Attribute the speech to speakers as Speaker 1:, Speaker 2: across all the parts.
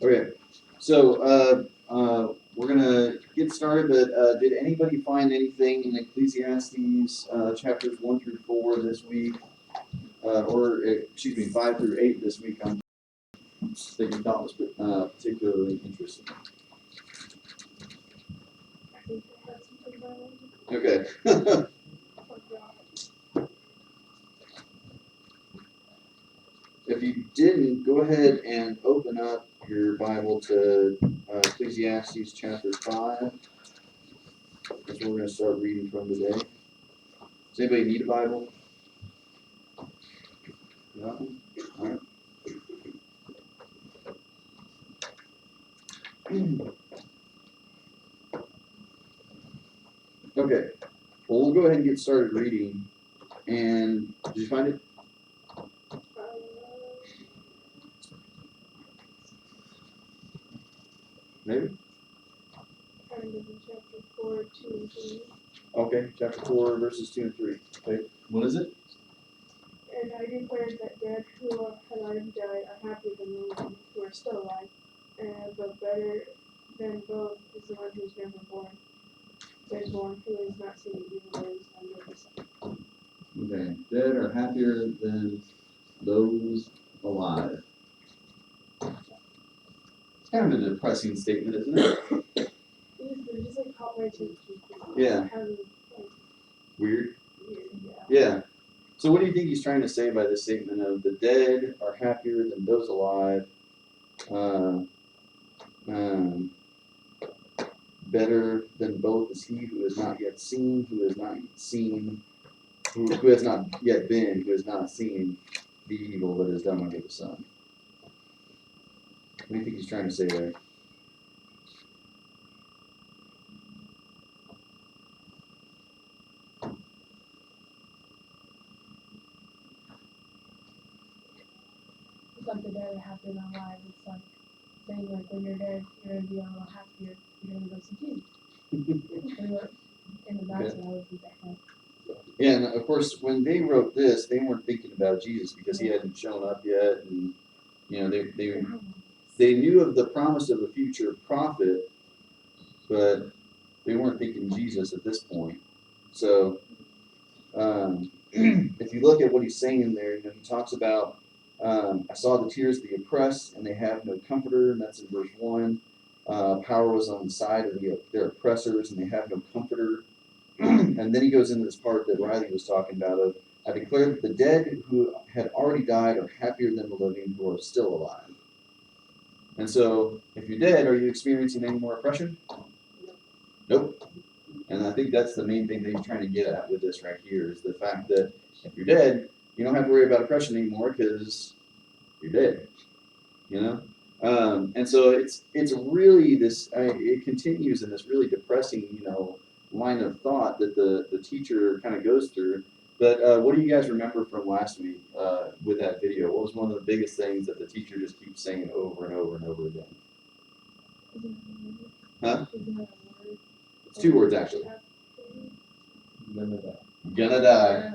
Speaker 1: Okay, so we're gonna get started, but did anybody find anything in Ecclesiastes chapters 1 through 4 this week, or excuse me, 5 through 8 this week? That you thought was particularly interesting. Okay. If you didn't, go ahead and open up your Bible to Ecclesiastes chapter 5. That's what we're going to start reading from today. Does anybody need a Bible? No? All right. Okay. Well, we'll go ahead and get started reading. And did you find it? Maybe?
Speaker 2: Chapter 4, 2 and 3.
Speaker 1: Okay, chapter 4, verses 2 and 3. Okay. What is it?
Speaker 2: And I declared that dead who had already died are happier than the living who are still alive, but better than both is the one who is never born. There's one who is not seen, even though he is under the sun.
Speaker 1: Okay. Dead are happier than those alive. It's kind of a depressing statement, isn't it?
Speaker 2: They're just like hot white chicken.
Speaker 1: Yeah. Weird.
Speaker 2: Yeah.
Speaker 1: Yeah. So what do you think he's trying to say by this statement of the dead are happier than those alive? Better than both is he who has not yet seen, who has not seen, who has not yet been, who has not seen the evil that is done under the sun. What do you think he's trying to say there?
Speaker 2: It's like the dead are happier than alive. It's like saying like when you're dead, you're gonna be a little happier. You're gonna go see Jesus. And that's what I would be back.
Speaker 1: Yeah, and of course, when they wrote this, they weren't thinking about Jesus because he hadn't shown up yet, and you know they knew of the promise of a future prophet, but they weren't thinking Jesus at this point. So, if you look at what he's saying there, you know, he talks about, I saw the tears of the oppressed, and they have no comforter, and that's in verse 1. Power was on the side of their oppressors, and they have no comforter. And then he goes into this part that Riley was talking about of, I declare that the dead who had already died are happier than the living who are still alive. And so, if you're dead, are you experiencing any more oppression? Nope. And I think that's the main thing that he's trying to get at with this right here is the fact that if you're dead, you don't have to worry about oppression anymore because you're dead. You know? And so it's really this, it continues in this really depressing, you know, line of thought that the teacher kind of goes through. But what do you guys remember from last week with that video? What was one of the biggest things that the teacher just keeps saying over and over and over again? Huh? It's 2 words actually.
Speaker 3: Gonna die.
Speaker 1: Gonna die.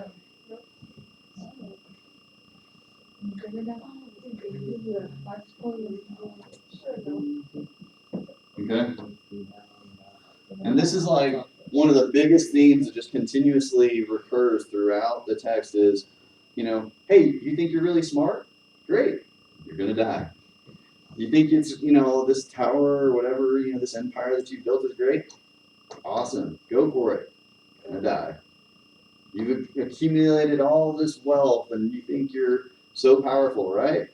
Speaker 1: Okay. And this is like one of the biggest themes that just continuously recurs throughout the text is, you know, hey, you think you're really smart? Great. You're going to die. You think it's, you know, this tower or whatever, you know, this empire that you built is great? Awesome. Go for it. You're going to die. You've accumulated all this wealth and you think you're so powerful, right?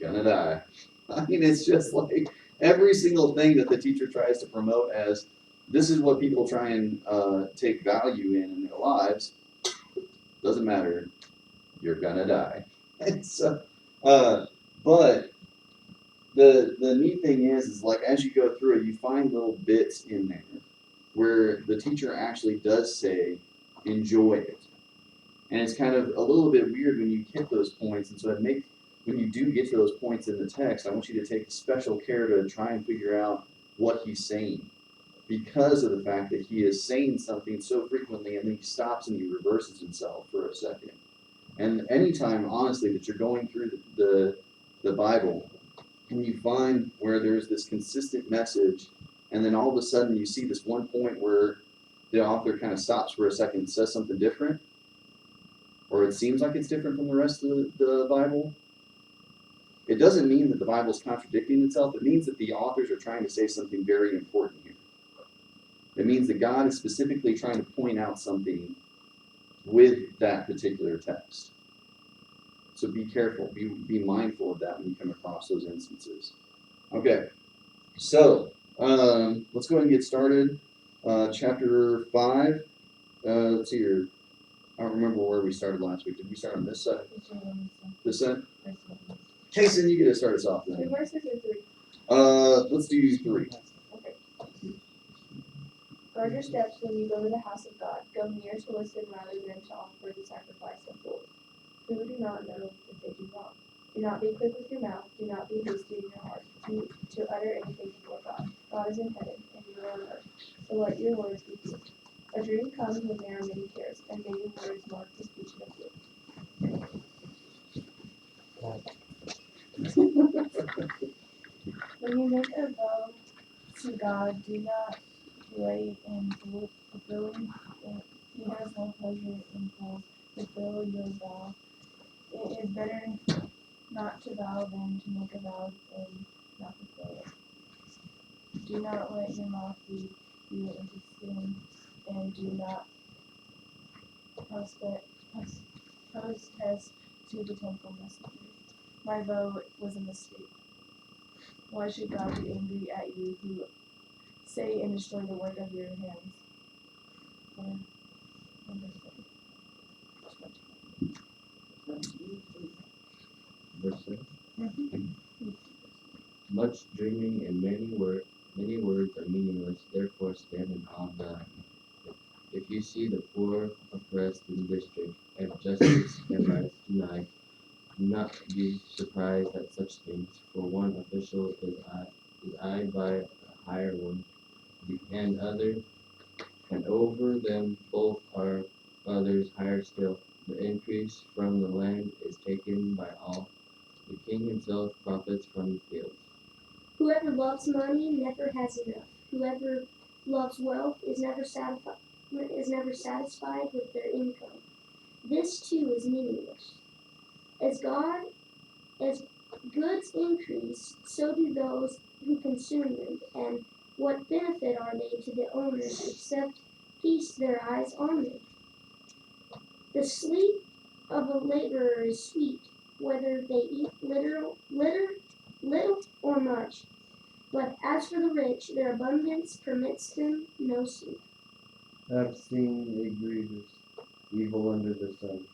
Speaker 1: Gonna die. I mean, it's just like every single thing that the teacher tries to promote as this is what people try and take value in their lives. Doesn't matter. You're gonna die. And so, but the neat thing is like as you go through it, you find little bits in there where the teacher actually does say, enjoy it. And it's kind of a little bit weird when you hit those points, and so it makes when you do get to those points in the text, I want you to take special care to try and figure out what he's saying. Because of the fact that he is saying something so frequently and then he stops and he reverses himself for a second. And anytime, honestly, that you're going through the Bible, when you find where there's this consistent message, and then all of a sudden you see this one point where the author kind of stops for a second and says something different, or it seems like it's different from the rest of the Bible, it doesn't mean that the Bible is contradicting itself. It means that the authors are trying to say something very important here. It means that God is specifically trying to point out something with that particular text. So be careful, be mindful of that when you come across those instances. Okay, so let's go ahead and get started. Chapter 5. Let's see here. I don't remember where we started last week. Did we start on this side? This side? Kason, you get to start us off then.
Speaker 2: 2 verses or 3?
Speaker 1: Let's do 3.
Speaker 2: Okay. Guard your steps when you go to the house of God. Go near to listen rather than to offer the sacrifice of fools, who do not know if they do wrong. Do not be quick with your mouth. Do not be hasty in your heart to utter anything before God. God is in heaven, and you are on earth. So let your words be few. A dream comes when there are many cares, and many words mark the speech of you. When you make a vow to God, do not delay in fulfilling it. He has no pleasure in fools. Fulfill your vow. It is better not to vow than to make a vow and not fulfill it. Do not let your mouth lead you into sin, and do not protest to the temple messengers. My vow was a mistake. Why should God be angry at you who say and destroy the work of your hands?
Speaker 3: Verse 6. Much dreaming and many words are meaningless, therefore stand in awe of God. If you see the poor oppressed in district, and justice and rights denied, do not be surprised at such things, for one official is eyed by a higher one, and over them both are others higher still. The increase from the land is taken by all. The king himself profits from the fields.
Speaker 4: Whoever loves money never has enough. Whoever loves wealth is never satisfied with their income. This too is meaningless. As goods increase, so do those who consume them. And what benefit are they to the owners except feast their eyes on them? The sleep of a laborer is sweet, whether they eat little or much. But as for the rich, their abundance permits them no sleep.
Speaker 5: I've seen a grievous evil under the sun,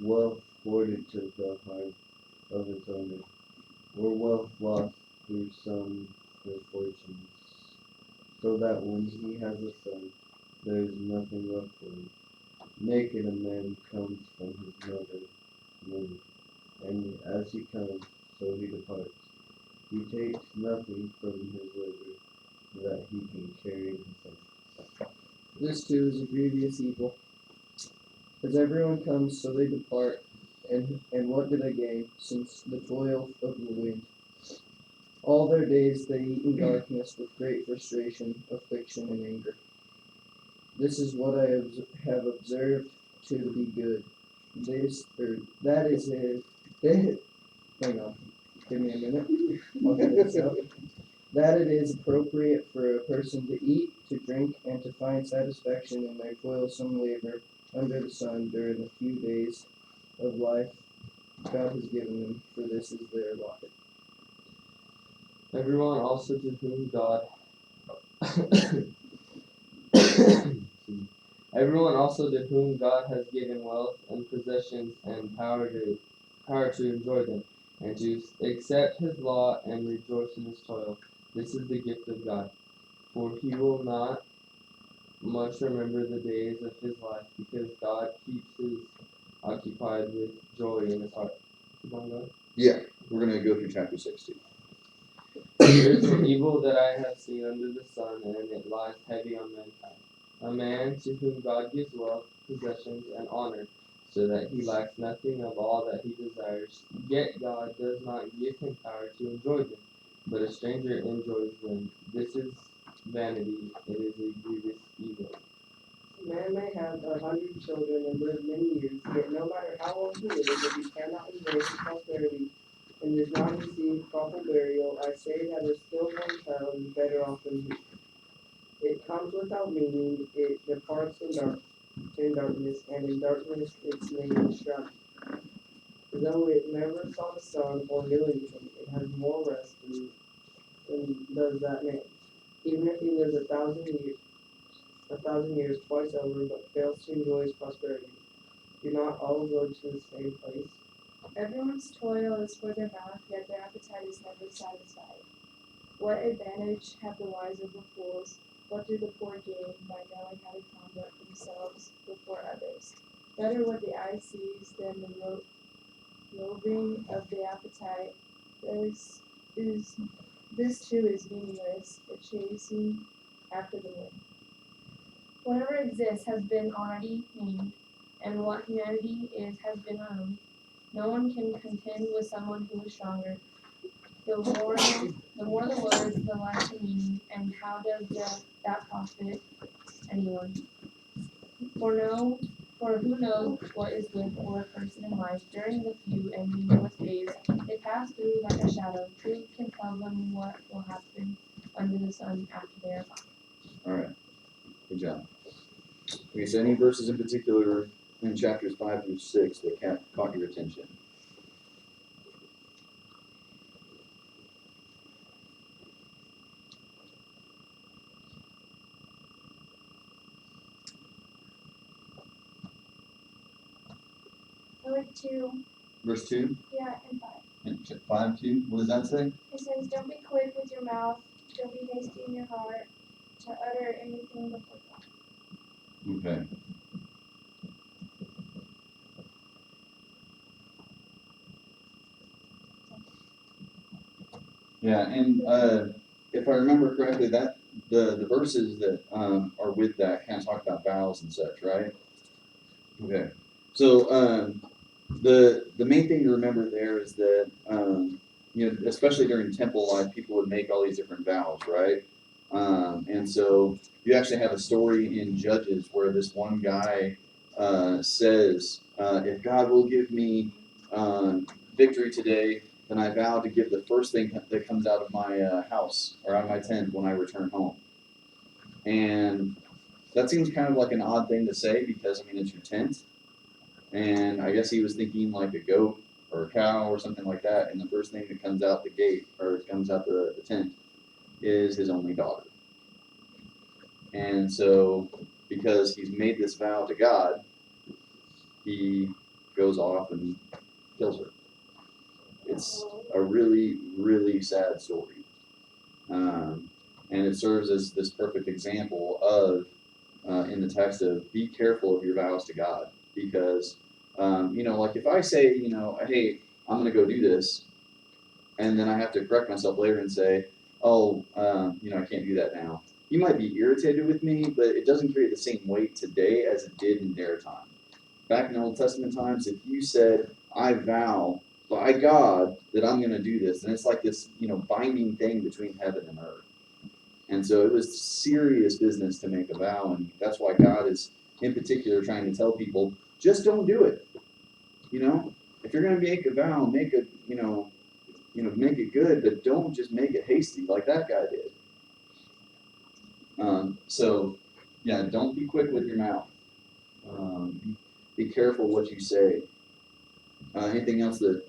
Speaker 5: wealth hoarded to the heart of its owner, or wealth lost through some misfortunes, so that when he has a son, there is nothing left for him. Naked a man comes from his mother's womb, and as he comes, so he departs. He takes nothing from his labor, that he can carry himself.
Speaker 6: This too is a grievous evil. As everyone comes, so they depart, and what do they gain, since the toil of the wind? All their days they eat in darkness with great frustration, affliction, and anger. This is what I have observed to be good. That is his. Hang on, give me a minute. I'll get this out. That it is appropriate for a person to eat, to drink, and to find satisfaction in their toilsome labor under the sun during the few days of life God has given them, for this is their lot.
Speaker 3: Everyone also to whom God Everyone also to whom God has given wealth and possessions and power to enjoy them, and to accept his law and rejoice in his toil. This is the gift of God. For he will not much remember the days of his life, because God keeps his occupied with joy in his heart.
Speaker 1: Yeah, we're going to go through chapter 16.
Speaker 3: There is an evil that I have seen under the sun, and it lies heavy on mankind. A man to whom God gives wealth, possessions, and honor, so that he lacks nothing of all that he desires. Yet God does not give him power to enjoy them, but a stranger enjoys them. This is vanity, it is a grievous evil.
Speaker 7: Man may have 100 children and live many years, yet no matter how long he lives, if he cannot enjoy his prosperity and does not receive proper burial, I say that a stillborn child is better off than he. It comes without meaning, it departs in darkness, and in darkness its name is shrouded. Though it never saw the sun or knew anything, it has more rest than does that man. Even if he lives a thousand years twice over, but fails to enjoy his prosperity. Do not all go to the same place?
Speaker 2: Everyone's toil is for their mouth, yet their appetite is never satisfied. What advantage have the wise over fools? What do the poor gain by knowing how to conduct themselves before others? Better what the eye sees than the roving of the appetite. This too is meaningless, the chasing after the wind.
Speaker 4: Whatever exists has been already named, and what humanity is has been owned. No one can contend with someone who is stronger. The more the words, the less the meaning, and how does that profit anyone? For who knows what is good for a person in life during the few and meaningless days they pass through like a shadow? Who can tell them what will happen under the sun after they are gone?
Speaker 1: All right. Good job. Okay, so any verses in particular in chapters 5 through 6 that caught your attention?
Speaker 2: I like to,
Speaker 1: Verse 2
Speaker 2: yeah, and 5.
Speaker 1: and 5 2. What does that say?
Speaker 2: It says, don't be quick with your mouth, don't be hasty in your heart to utter anything before God.
Speaker 1: Okay. Yeah, and if I remember correctly, that the verses that are with that kind of talk about vows and such, right? Okay. So the main thing to remember there is that especially during temple life, people would make all these different vows, right? And so you actually have a story in Judges where this one guy says, "If God will give me victory today, then I vow to give the first thing that comes out of my house or out of my tent when I return home." And that seems kind of like an odd thing to say because I mean it's your tent, and I guess he was thinking like a goat or a cow or something like that, and the first thing that comes out the gate or comes out the tent is his only daughter. And so, because he's made this vow to God, he goes off and kills her. It's a really, really sad story. And it serves as this perfect example of, in the text, of be careful of your vows to God. Because, like if I say, hey, I'm going to go do this, and then I have to correct myself later and say, oh, I can't do that now. You might be irritated with me, but it doesn't carry the same weight today as it did in their time. Back in Old Testament times, if you said, I vow by God that I'm going to do this, and it's like this, binding thing between heaven and earth. And so it was serious business to make a vow, and that's why God is, in particular, trying to tell people, just don't do it. If you're going to make a vow, make it, make it good, but don't just make it hasty like that guy did. So, yeah, don't be quick with your mouth. Be careful what you say. Anything else that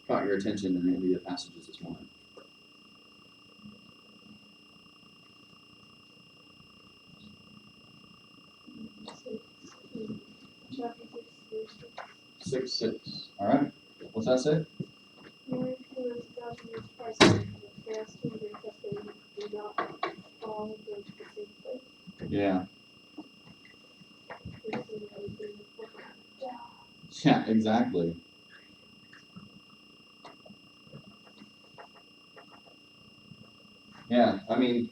Speaker 1: caught your attention in any of the passages this morning?
Speaker 2: Chapter 6, verse
Speaker 1: 6:6. All right. What's that say?
Speaker 2: Mary who is 1,000 years twice over, but fails to enjoy prosperity, do not all go to the same place.
Speaker 1: Yeah.
Speaker 2: This is everything before God.
Speaker 1: Yeah, exactly. Yeah, I mean,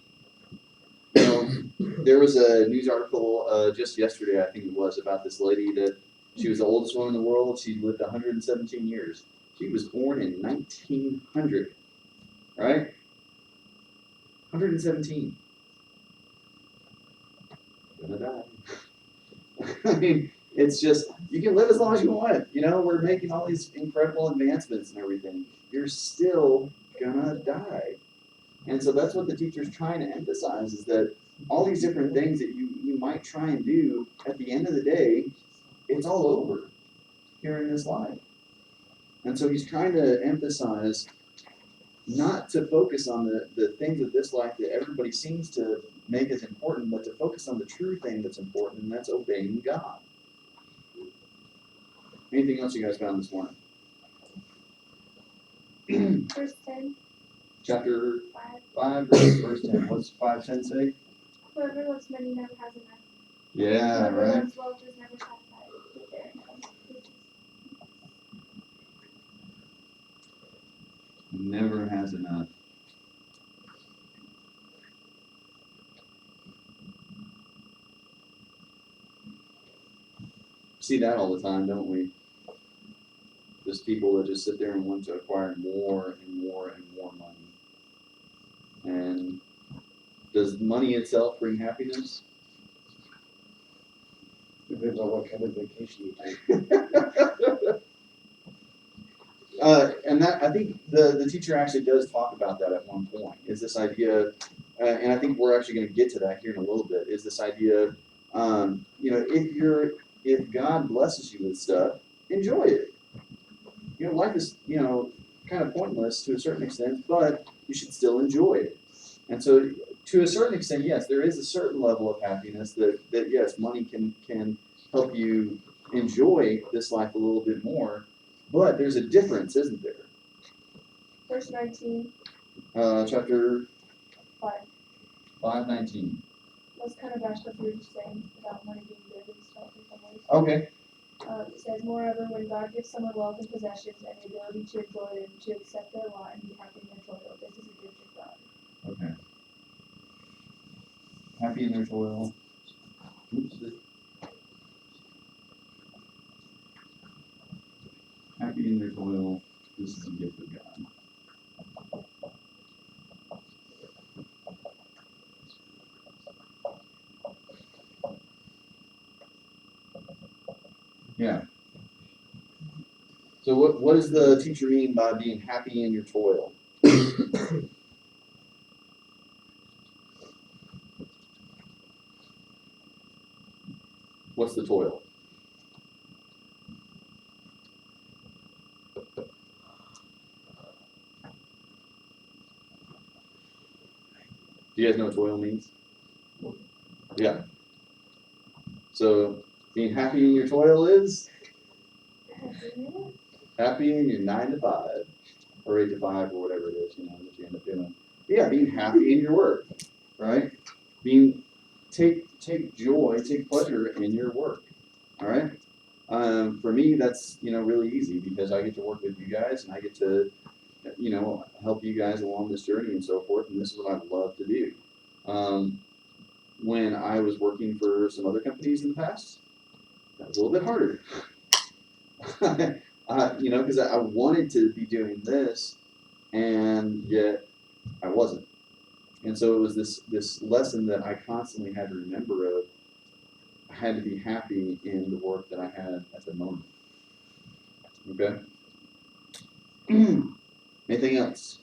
Speaker 1: there was a news article just yesterday, I think it was, about this lady that She was the oldest woman in the world. She lived 117 years. She was born in 1900, right? 117. Gonna die. I mean, it's just, you can live as long as you want. You know, we're making all these incredible advancements and everything. You're still gonna die. And so that's what the teacher's trying to emphasize, is that all these different things that you might try and do, at the end of the day, it's all over here in this life. And so he's trying to emphasize not to focus on the things of this life that everybody seems to make as important, but to focus on the true thing that's important, and that's obeying God. Anything else you guys found this morning?
Speaker 2: Verse 10,
Speaker 1: Chapter
Speaker 2: 5.
Speaker 1: 5, verse 10. What's 5:10 say?
Speaker 2: Whoever loves money never has enough.
Speaker 1: Yeah,
Speaker 2: Whoever
Speaker 1: right.
Speaker 2: loves wealth is never satisfied with their income.
Speaker 1: Never has enough. See that all the time, don't we? Just people that just sit there and want to acquire more and more and more money. And does money itself bring happiness?
Speaker 5: Depends on what kind of vacation you take.
Speaker 1: And that, I think the teacher actually does talk about that at one point, is this idea, and I think we're actually going to get to that here in a little bit, is this idea, you know, if God blesses you with stuff, enjoy it. You know, life is, you know, kind of pointless to a certain extent, but you should still enjoy it. And so, to a certain extent, yes, there is a certain level of happiness that yes, money can help you enjoy this life a little bit more, but there's a difference, isn't there?
Speaker 2: Verse 19,
Speaker 1: Chapter
Speaker 2: 5.
Speaker 1: 5:19.
Speaker 2: Let's kind of back up what you were just saying about money being good and stuff in some ways.
Speaker 1: Okay.
Speaker 2: It says, moreover, when God gives someone wealth and possessions and the ability to enjoy them, to accept their lot and be happy in their toil, this is a gift of God.
Speaker 1: Okay. Happy in their toil. Oops. Happy in their toil. This is a gift of God. Yeah. So what does the teacher mean by being happy in your toil? What's the toil? Do you guys know what toil means? Yeah. So being happy in your toil is happy in your 9 to 5 or 8 to 5 or whatever it is, you know, that you end up doing. But yeah, being happy in your work, right? Take joy, take pleasure in your work. All right. For me, that's, you know, really easy because I get to work with you guys and I get to, you know, help you guys along this journey and so forth. And this is what I love to do. When I was working for some other companies in the past, that was a little bit harder. You know, because I wanted to be doing this, and yet I wasn't. And so it was this lesson that I constantly had to remember of. I had to be happy in the work that I had at the moment. Okay. Anything else?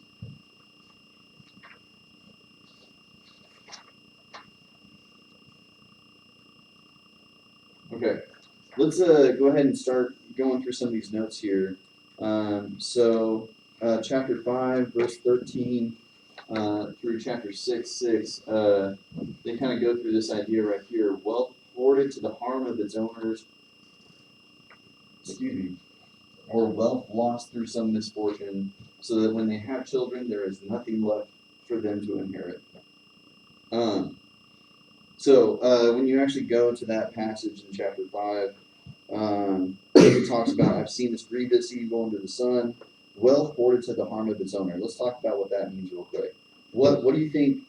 Speaker 1: Okay. Let's go ahead and start going through some of these notes here. Chapter 5, verse 13 through chapter 6, they kind of go through this idea right here. Wealth hoarded to the harm of its owners, or wealth lost through some misfortune, so that when they have children, there is nothing left for them to inherit. When you actually go to that passage in chapter 5, it talks about, I've seen this grievous evil under the sun, wealth hoarded to the harm of its owner. Let's talk about what that means real quick. What do you think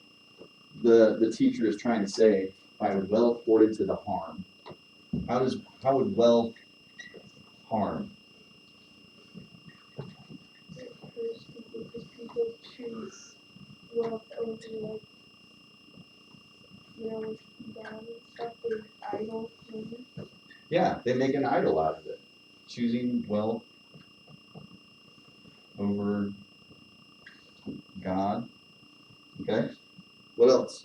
Speaker 1: the teacher is trying to say by wealth hoarded to the harm? How would wealth harm.
Speaker 2: It hurts people because people choose wealth over like, God and stuff. They idol money.
Speaker 1: Yeah, they make an idol out of it, choosing wealth over God. Okay? What else?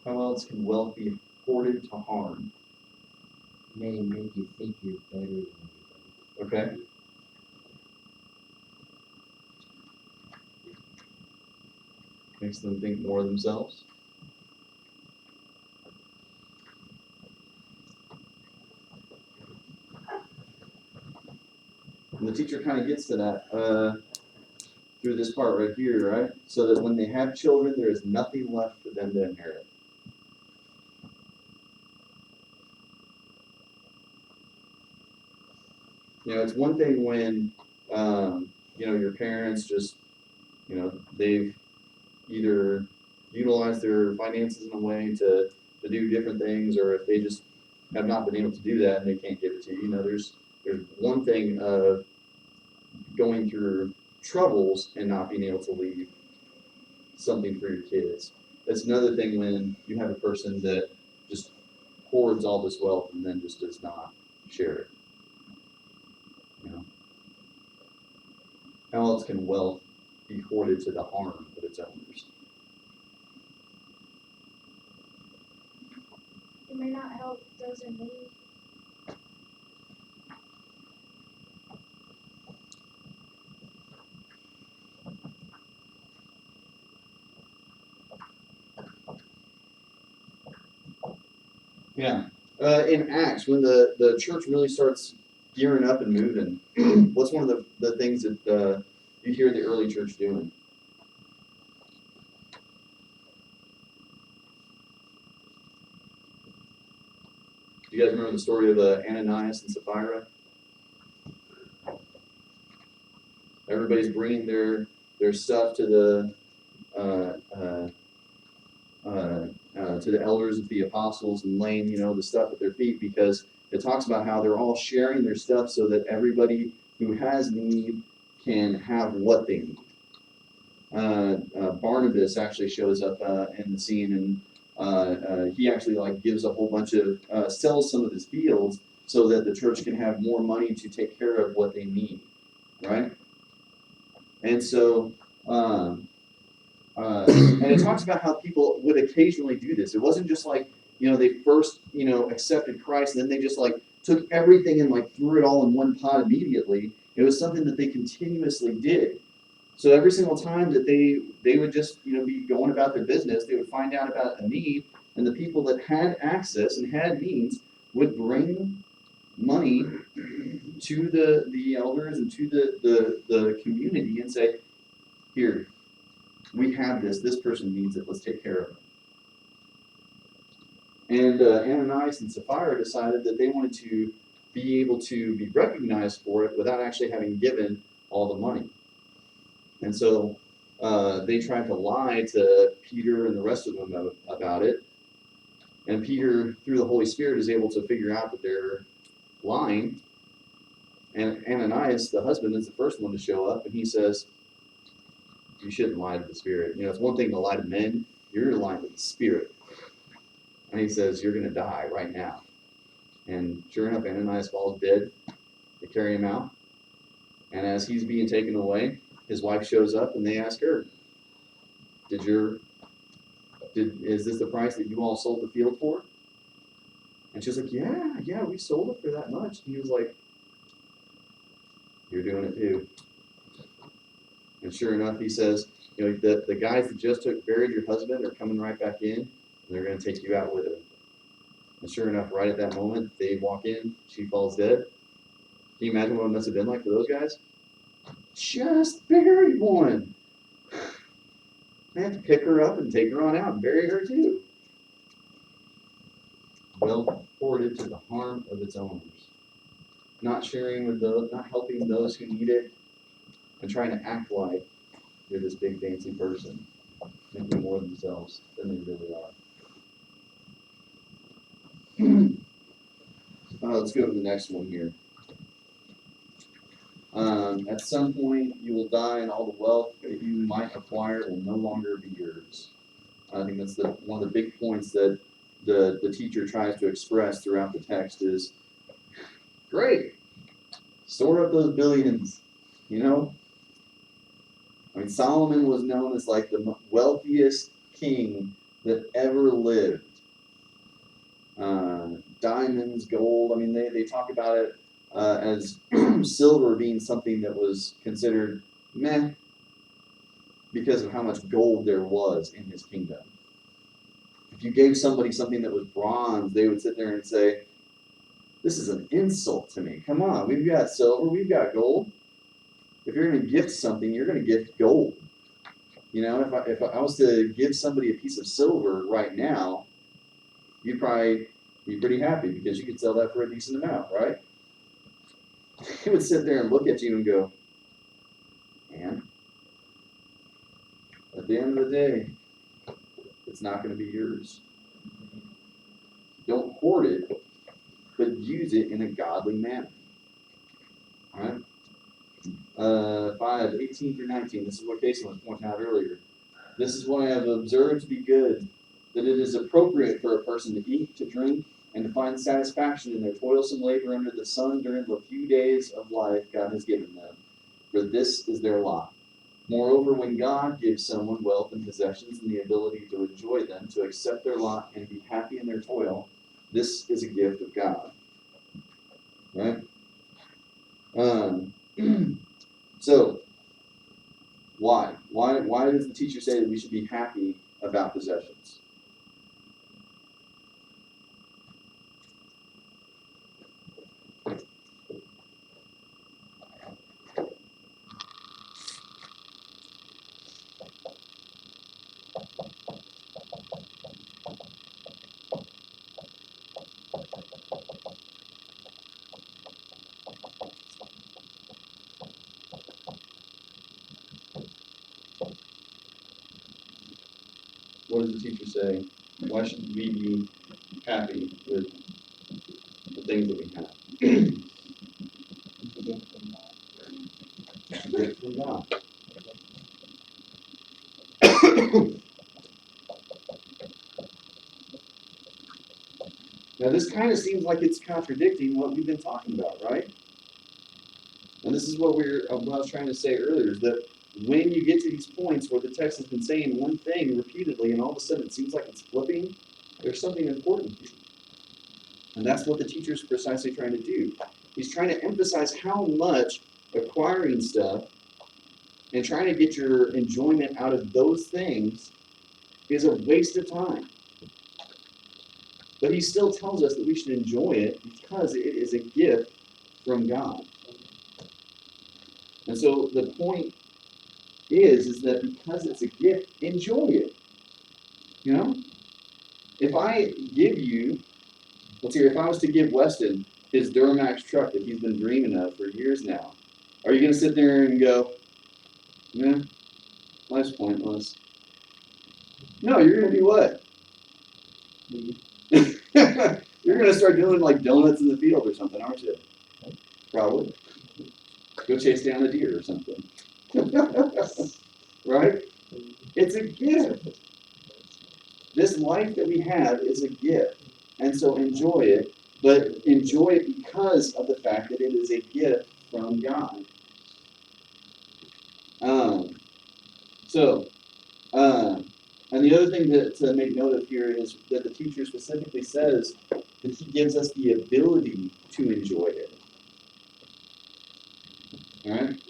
Speaker 1: How else can wealth be hoarded to harm?
Speaker 8: May make you think you're better than everybody.
Speaker 1: Okay? Makes them think more of themselves. And the teacher kind of gets to that through this part right here, right? So that when they have children, there is nothing left for them to inherit. It's one thing when, your parents just, they've either utilized their finances in a way to do different things, or if they just have not been able to do that and they can't give it to you. There's one thing of going through troubles and not being able to leave something for your kids. It's another thing when you have a person that just hoards all this wealth and then just does not share it. How else can wealth be hoarded to the harm of its owners?
Speaker 2: It may not help those in need.
Speaker 1: Yeah. In Acts, when the church really starts gearing up and moving, what's one of the things that you hear the early church doing? Do you guys remember the story of Ananias and Sapphira? Everybody's bringing their stuff to the to the elders of the apostles and laying the stuff at their feet, because it talks about how they're all sharing their stuff so that everybody who has need can have what they need. Barnabas actually shows up in the scene, and he actually gives a whole bunch of sells some of his fields so that the church can have more money to take care of what they need, right? And so, and it talks about how people would occasionally do this. It wasn't just they first accepted Christ and then they just took everything and threw it all in one pot immediately. It was something that they continuously did. So every single time that they would just be going about their business, they would find out about a need, and the people that had access and had means would bring money to the elders and to the community and say, here, we have this person needs it, let's take care of it. And Ananias and Sapphira decided that they wanted to be able to be recognized for it without actually having given all the money. And so they tried to lie to Peter and the rest of them about it. And Peter, through the Holy Spirit, is able to figure out that they're lying. And Ananias, the husband, is the first one to show up, and he says, you shouldn't lie to the Spirit. It's one thing to lie to men, you're lying to the Spirit. And he says, you're going to die right now. And sure enough, Ananias falls dead. They carry him out. And as he's being taken away, his wife shows up and they ask her, is this the price that you all sold the field for? And she's like, yeah, we sold it for that much. And he was like, you're doing it too. And sure enough, he says, the guys that just buried your husband are coming right back in, and they're going to take you out with them. And sure enough, right at that moment, they walk in, she falls dead. Can you imagine what it must have been like for those guys? Just buried one. They have to pick her up and take her on out and bury her too. Wealth hoarded to the harm of its owners. Not sharing with those, not helping those who need it, and trying to act like they're this big fancy person, thinking more of themselves than they really are. let's go to the next one here. At some point, you will die, and all the wealth that you might acquire will no longer be yours. I think that's one of the big points that the teacher tries to express throughout the text is, great, store up those billions, you know? I mean, Solomon was known as like the wealthiest king that ever lived. Diamonds, gold, I mean, they talk about it as silver being something that was considered meh because of how much gold there was in his kingdom. If you gave somebody something that was bronze, they would sit there and say, this is an insult to me. Come on, we've got silver, we've got gold. If you're going to gift something, you're going to gift gold. You know, if I was to give somebody a piece of silver right now, you'd probably be pretty happy because you could sell that for a decent amount, right? He would sit there and look at you and go, man, at the end of the day, it's not going to be yours. Don't hoard it, but use it in a godly manner. All right? 5:18 through 19. This is what Jason was pointing out earlier. This is what I have observed to be good, that it is appropriate for a person to eat, to drink, and to find satisfaction in their toilsome labor under the sun during the few days of life God has given them, for this is their lot. Moreover, when God gives someone wealth and possessions and the ability to enjoy them, to accept their lot and be happy in their toil, this is a gift of God. Right? So, why? Why does the teacher say that we should be happy about possessions? What does the teacher say? Why should we be happy with the things that we have? Gift from God. Now, this kind of seems like it's contradicting what we've been talking about, right? And this is what I was trying to say earlier, is that when you get to these points where the text has been saying one thing repeatedly and all of a sudden it seems like it's flipping, there's something important here. And that's what the teacher's precisely trying to do. He's trying to emphasize how much acquiring stuff and trying to get your enjoyment out of those things is a waste of time. But he still tells us that we should enjoy it because it is a gift from God. And so the point is that because it's a gift, enjoy it. You know? If I give you, let's see, if I was to give Weston his Duramax truck that he's been dreaming of for years now, are you going to sit there and go, yeah, life's pointless? No, you're going to do what? You're going to start doing like donuts in the field or something, aren't you? Probably. Go chase down a deer or something. Right? It's a gift. This life that we have is a gift. And so enjoy it, but enjoy it because of the fact that it is a gift from God. And the other thing to make note of here is that the teacher specifically says that he gives us the ability to enjoy it. All right?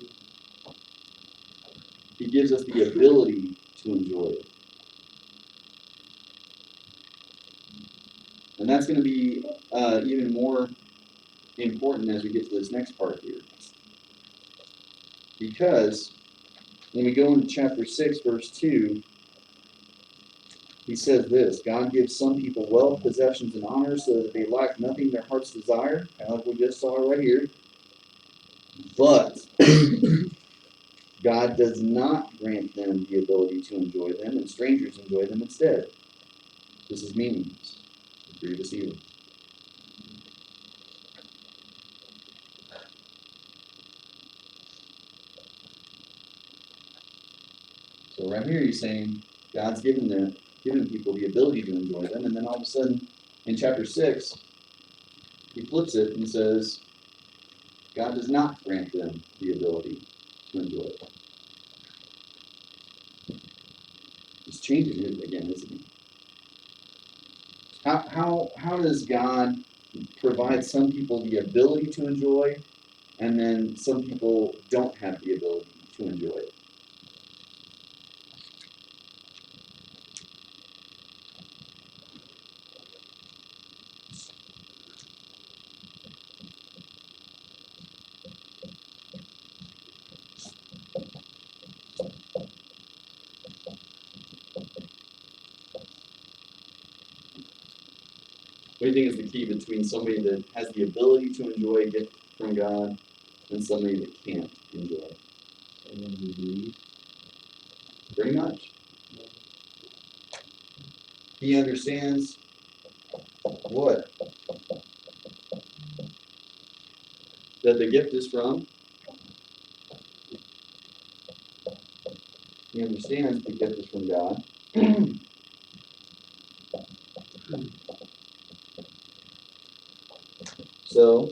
Speaker 1: He gives us the ability to enjoy it. And that's going to be even more important as we get to this next part here. Because when we go into chapter 6, verse 2, he says this: God gives some people wealth, possessions, and honor so that they lack nothing their hearts desire, kind of like we just saw right here. But God does not grant them the ability to enjoy them, and strangers enjoy them instead. This is meaningless. Grievous evil. So right here he's saying God's given people the ability to enjoy them, and then all of a sudden in chapter 6, he flips it and says God does not grant them the ability to enjoy it. He's changing it again, isn't he? How does God provide some people the ability to enjoy, and then some people don't have the ability to enjoy it? What do you think is the key between somebody that has the ability to enjoy a gift from God and somebody that can't enjoy it?
Speaker 8: Someone who believes.
Speaker 1: Pretty much. He understands what? That the gift is from. He understands the gift is from God. So,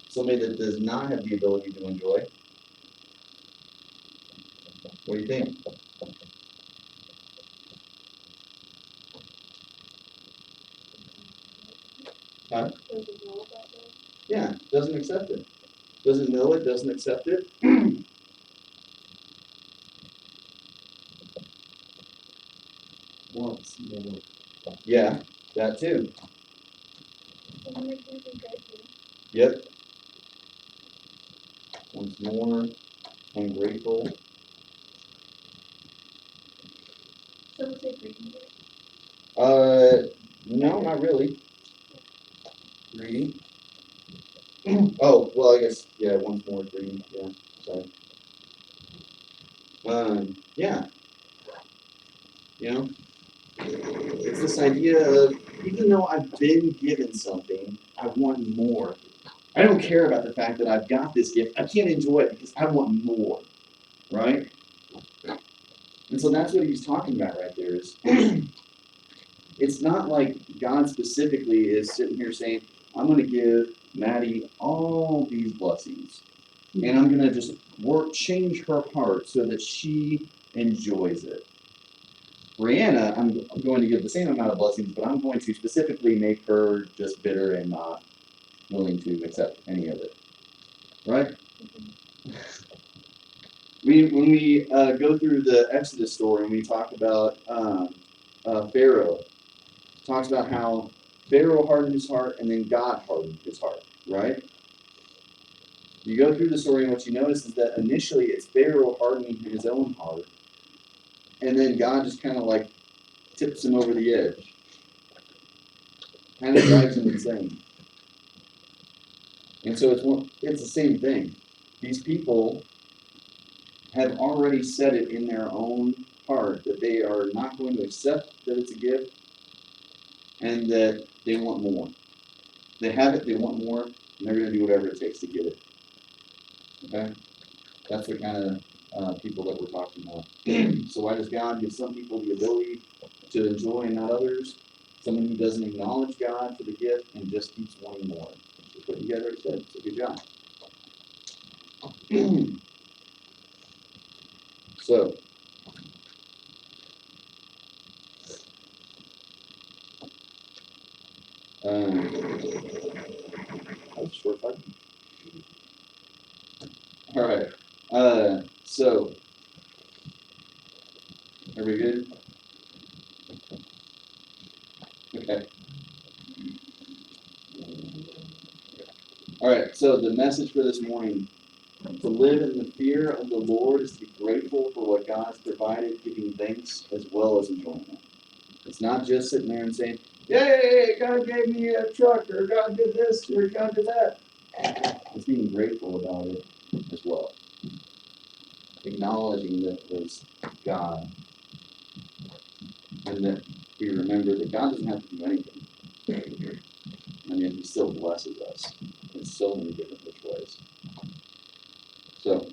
Speaker 1: somebody that does not have the ability to enjoy, what do you think? Huh?
Speaker 2: Doesn't know about that.
Speaker 1: Yeah, doesn't accept it. Doesn't know it, doesn't accept it.
Speaker 8: Wants more.
Speaker 1: Yeah, that too.
Speaker 2: Doesn't make me think I do.
Speaker 1: Yep. Wants more, ungrateful.
Speaker 2: So it's a greedy.
Speaker 1: No, not really. Greedy. Oh, well, I guess, yeah, wants more greedy. Yeah, sorry. Yeah, you know, it's this idea of, even though I've been given something, I want more. I don't care about the fact that I've got this gift. I can't enjoy it because I want more, right? And so that's what he's talking about right there is, it's not like God specifically is sitting here saying, I'm going to give Maddie all these blessings. And I'm going to just change her heart so that she enjoys it. Brianna, I'm going to give the same amount of blessings, but I'm going to specifically make her just bitter and not willing to accept any of it. Right? When we go through the Exodus story and we talk about Pharaoh, it talks about how Pharaoh hardened his heart and then God hardened his heart, right? You go through the story and what you notice is that initially it's Pharaoh hardening his own heart, and then God just kind of like tips him over the edge. Kind of drives him insane. And so it's the same thing. These people have already said it in their own heart that they are not going to accept that it's a gift and that they want more. They have it, they want more, and they're going to do whatever it takes to get it. Okay? That's the kind of people that we're talking about. So why does God give some people the ability to enjoy and not others? Someone who doesn't acknowledge God for the gift and just keeps wanting more. That's what you guys already said. So good job. So, that was short time. All right. So, are we good? Okay. All right. So the message for this morning: to live in the fear of the Lord is to be grateful for what God has provided, giving thanks as well as enjoying it. It's not just sitting there and saying, "Yay, God gave me a truck," or "God did this," or "God did that." It's being grateful about it as well, acknowledging that it was God, and that we remember that God doesn't have to do anything. I mean, He still blesses us in so many different ways. So,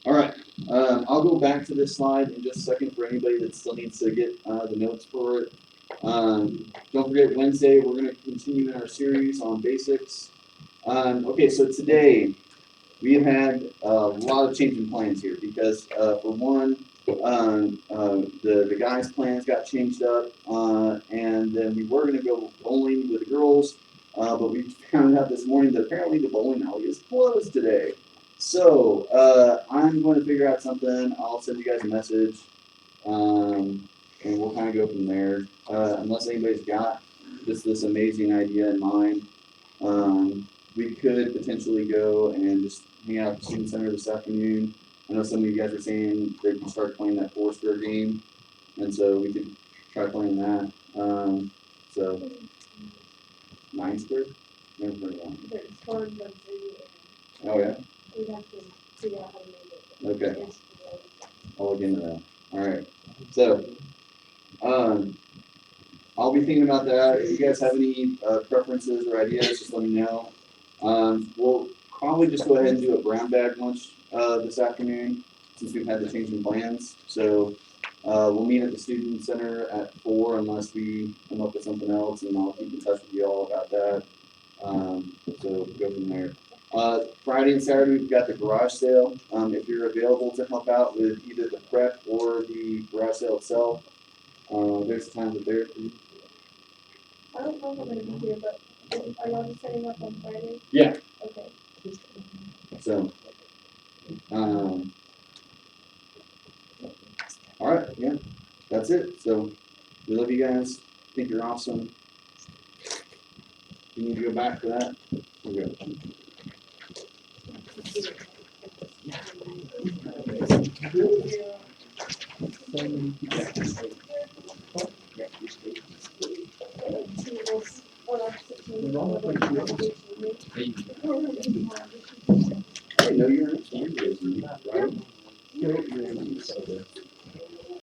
Speaker 1: all right, I'll go. go back to this slide in just a second for anybody that still needs to get the notes for it. Don't forget Wednesday we're going to continue in our series on basics. Okay, so today we have had a lot of changing plans here because for one, the guys' plans got changed up, and then we were going to go bowling with the girls, but we found out this morning that apparently the bowling alley is closed today. So I'm going to figure out something. I'll send you guys a message, and we'll kind of go from there. Unless anybody's got this amazing idea in mind, we could potentially go and just hang out at the student center this afternoon. I know some of you guys are saying they can start playing that four-square game, and so we could try playing that. So 9 square? Never heard of that.
Speaker 2: But it's hard once
Speaker 1: Oh yeah.
Speaker 2: we'd have to figure out how to make it.
Speaker 1: Okay. I'll look into that. All right. So, I'll be thinking about that. If you guys have any preferences or ideas, just let me know. We'll probably just go ahead and do a brown bag lunch this afternoon since we've had the change in plans. So we'll meet at the student center at 4 unless we come up with something else, and I'll keep in touch with you all about that. So go from there. Friday and Saturday we've got the garage sale. If you're available to help out with either the prep or the garage sale itself, there's times that there.
Speaker 2: I don't know if I'm gonna be here, but are y'all just setting up on Friday?
Speaker 1: Yeah.
Speaker 2: Okay.
Speaker 1: So, all right, yeah, that's it. So, we love you guys. Think you're awesome. You need to go back for that. We're good. I didn't know you were an right?